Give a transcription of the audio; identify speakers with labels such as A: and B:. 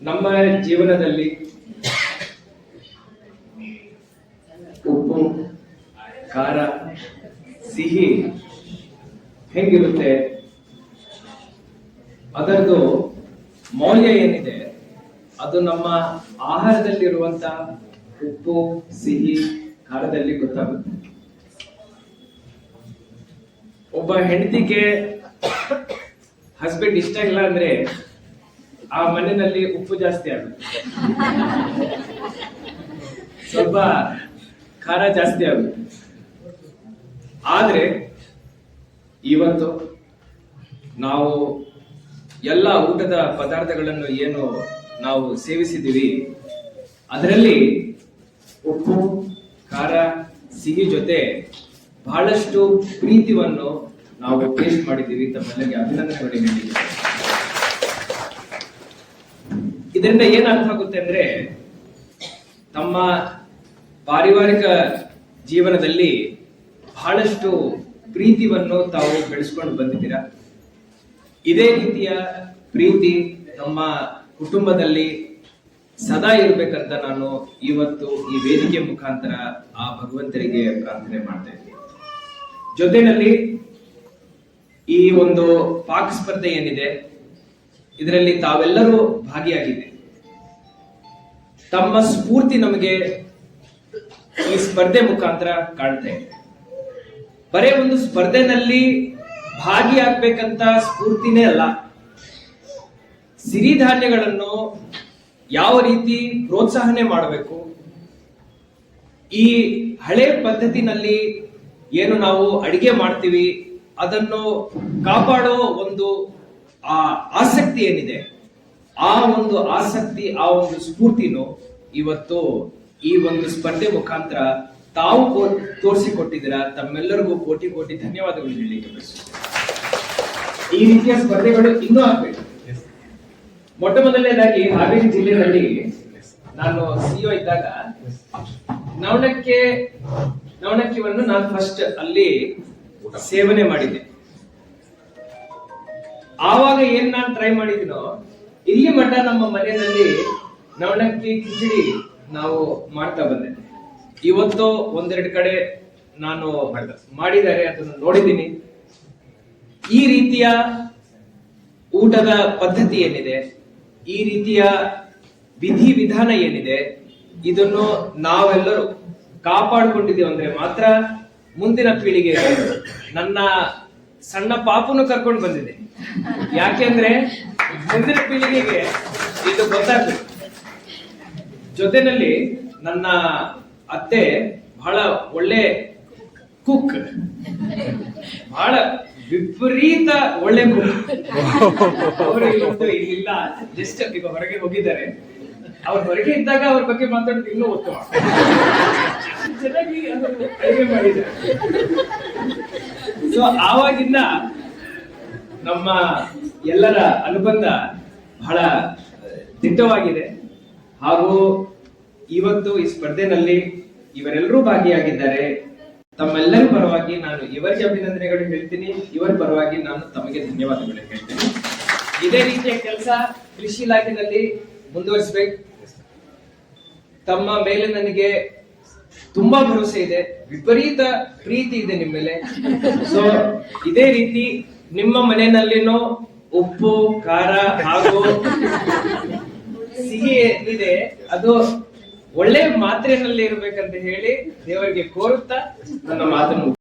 A: ನಮ್ಮ ಜೀವನದಲ್ಲಿ ಉಪ್ಪು, ಖಾರ, ಸಿಹಿ ಹೆಂಗಿರುತ್ತೆ, ಅದರದ್ದು ಮೌಲ್ಯ ಏನಿದೆ ಅದು ನಮ್ಮ ಆಹಾರದಲ್ಲಿರುವಂತ ಉಪ್ಪು, ಸಿಹಿ, ಖಾರದಲ್ಲಿ ಗೊತ್ತಾಗುತ್ತೆ. ಒಬ್ಬ ಹೆಂಡತಿಗೆ ಹಸ್ಬೆಂಡ್ ಇಷ್ಟ ಇಲ್ಲ ಅಂದ್ರೆ ಆ ಮನೆಯಲ್ಲಿ ಉಪ್ಪು ಜಾಸ್ತಿ ಆಗುತ್ತೆ, ಸ್ವಲ್ಪ ಖಾರ ಜಾಸ್ತಿ ಆಗುತ್ತೆ. ಆದ್ರೆ ಇವತ್ತು ನಾವು ಎಲ್ಲ ಊಟದ ಪದಾರ್ಥಗಳನ್ನು ಏನು ನಾವು ಸೇವಿಸಿದ್ದೀವಿ ಅದರಲ್ಲಿ ಉಪ್ಪು, ಖಾರ, ಸಿಹಿ ಜೊತೆ ಬಹಳಷ್ಟು ಪ್ರೀತಿಯನ್ನು ನಾವು ಟೇಸ್ಟ್ ಮಾಡಿದ್ದೀವಿ. ತಮ್ಮೆಲ್ಲರಿಗೆ ಅಭಿನಂದನೆಗಳು ನೀಡಿದ್ದೀವಿ. ಇದರಿಂದ ಏನ್ ಅರ್ಥ ಆಗುತ್ತೆ ಅಂದ್ರೆ ತಮ್ಮ ಪಾರಿವಾರಿಕ ಜೀವನದಲ್ಲಿ ಬಹಳಷ್ಟು ಪ್ರೀತಿಯನ್ನು ತಾವು ಬೆಳೆಸ್ಕೊಂಡು ಬಂದಿದ್ದೀರಾ. ಇದೇ ರೀತಿಯ ಪ್ರೀತಿ ನಮ್ಮ ಕುಟುಂಬದಲ್ಲಿ ಸದಾ ಇರ್ಬೇಕಂತ ನಾನು ಇವತ್ತು ಈ ವೇದಿಕೆ ಮುಖಾಂತರ ಆ ಭಗವಂತರಿಗೆ ಪ್ರಾರ್ಥನೆ ಮಾಡ್ತಾ ಇದ್ದೀನಿ. ಜೊತೆಯಲ್ಲಿ ಈ ಒಂದು ಪಾಕ ಸ್ಪರ್ಧೆ ಏನಿದೆ ಇದರಲ್ಲಿ ತಾವೆಲ್ಲರೂ ಭಾಗಿಯಾಗಿದೆ. ತಮ್ಮ ಸ್ಫೂರ್ತಿ ನಮಗೆ ಈ ಸ್ಪರ್ಧೆ ಮುಖಾಂತರ ಕಾಣ್ತಾ ಇದೆ. ಬರೇ ಒಂದು ಸ್ಪರ್ಧೆನಲ್ಲಿ ಭಾಗಿಯಾಗಬೇಕಂತ ಸ್ಫೂರ್ತಿನೇ ಅಲ್ಲ, ಸಿರಿಧಾನ್ಯಗಳನ್ನು ಯಾವ ರೀತಿ ಪ್ರೋತ್ಸಾಹನೆ ಮಾಡಬೇಕು, ಈ ಹಳೆ ಪದ್ಧತಿನಲ್ಲಿ ಏನು ನಾವು ಅಡಿಗೆ ಮಾಡ್ತೀವಿ ಅದನ್ನು ಕಾಪಾಡೋ ಒಂದು ಆಸಕ್ತಿ ಏನಿದೆ, ಆ ಒಂದು ಆಸಕ್ತಿ, ಆ ಒಂದು ಸ್ಫೂರ್ತಿನು ಇವತ್ತು ಈ ಒಂದು ಸ್ಪರ್ಧೆ ಮುಖಾಂತರ ತಾವು ತೋರಿಸಿಕೊಟ್ಟಿದ್ದೀರಾ. ತಮ್ಮೆಲ್ಲರಿಗೂ ಕೋಟಿ ಕೋಟಿ ಧನ್ಯವಾದಗಳು ಹೇಳಲಿಕ್ಕೆ ಬಯಸುತ್ತೇನೆ. ಈ ರೀತಿಯ ಸ್ಪರ್ಧೆಗಳು ಇನ್ನೂ ಆಗ್ಬೇಕು. ಮೊಟ್ಟ ಮೊದಲನೇದಾಗಿ ಹಾವೇರಿ ಜಿಲ್ಲೆಯಲ್ಲಿ ನಾನು ಸಿಇಒ ಇದ್ದಾಗ ನವಣಕ್ಕಿಯನ್ನು ನಾನು ಫಸ್ಟ್ ಅಲ್ಲಿ ಸೇವನೆ ಮಾಡಿದ್ದೆ. ಆವಾಗ ಏನ್ ನಾನು ಟ್ರೈ ಮಾಡಿದಿನೋ ಇಲ್ಲಿ ಮಟ್ಟ ನಮ್ಮ ಮನೆಯಲ್ಲಿ ನವಣಕ್ಕಿ ಕಿಚಡಿ ನಾವು ಮಾಡ್ತಾ ಬಂದೆ. ಇವತ್ತು ಒಂದೆರಡು ಕಡೆ ನಾನು ಮಾಡಿದ್ದಾರೆ, ಅದನ್ನು ನೋಡಿದ್ದೀನಿ. ಈ ರೀತಿಯ ಊಟದ ಪದ್ಧತಿ ಏನಿದೆ, ಈ ರೀತಿಯ ವಿಧಿ ವಿಧಾನ ಏನಿದೆ, ಇದನ್ನು ನಾವೆಲ್ಲರೂ ಕಾಪಾಡಿಕೊಂಡಿದ್ದೀವಿ ಅಂದ್ರೆ ಮಾತ್ರ ಮುಂದಿನ ಪೀಳಿಗೆ, ನನ್ನ ಸಣ್ಣ ಪಾಪುನು ಕರ್ಕೊಂಡು ಬಂದಿದೆ. ಯಾಕೆಂದ್ರೆ ಮುಂದಿನ ಪೀಳಿಗೆಗೆ ಇದು ಗೊತ್ತಾಗ್ತದೆ. ಜೊತೆನಲ್ಲಿ ನನ್ನ ಅತ್ತೆ ಬಹಳ ಒಳ್ಳೆ ಕುಕ್, ಬಹಳ ವಿಪರೀತ ಒಳ್ಳೆ ಕುಕ್. ಅವರು ಇವತ್ತು ಇಲ್ಲಿಲ್ಲ, ಜಸ್ಟ್ ಈಗ ಹೊರಗೆ ಹೋಗಿದ್ದಾರೆ. ಅವ್ರ ಹೊರಗೆ ಇದ್ದಾಗ ಅವ್ರ ಬಗ್ಗೆ ಮಾತಾಡೋದು ಇನ್ನೂ ಉತ್ತಮ. ಚೆನ್ನಾಗಿ ಅಡುಗೆ ಮಾಡಿದ್ದಾರೆ. ಸೊ ಆವಾಗಿಂದ ನಮ್ಮ ಎಲ್ಲರ ಅನುಬಂಧ ಬಹಳ ದಿಟ್ಟವಾಗಿದೆ. ಹಾಗೂ ಇವತ್ತು ಈ ಸ್ಪರ್ಧೆನಲ್ಲಿ ಇವರೆಲ್ಲರೂ ಭಾಗಿಯಾಗಿದ್ದಾರೆ. ತಮ್ಮೆಲ್ಲರ ಪರವಾಗಿ ನಾನು ಇವರಿಗೆ ಅಭಿನಂದನೆಗಳು ಹೇಳ್ತೀನಿ, ಇವರ ಪರವಾಗಿ ನಾನು ತಮಗೆ ಧನ್ಯವಾದಗಳು ಹೇಳ್ತೀನಿ. ಇದೇ ರೀತಿಯ ಕೆಲಸ ಕೃಷಿ ಇಲಾಖೆಯಲ್ಲಿ ಮುಂದುವರಿಸಬೇಕು. ತಮ್ಮ ಮೇಲೆ ನನಗೆ ತುಂಬಾ ಭರವಸೆ ಇದೆ, ವಿಪರೀತ ಪ್ರೀತಿ ಇದೆ ನಿಮ್ಮ ಮೇಲೆ. ಸೊ ಇದೇ ರೀತಿ ನಿಮ್ಮ ಮನೆಯಲ್ಲಿನೂ ಉಪ್ಪು, ಖಾರ ಹಾಗೂ ಸಿಹಿ ಏನಿದೆ ಅದು ಒಳ್ಳೆ ಮಾತ್ರೆಯಲ್ಲಿ ಇರ್ಬೇಕಂತ ಹೇಳಿ ದೇವರಿಗೆ ಕೋರುತ್ತಾ ನನ್ನ ಮಾತನ್ನು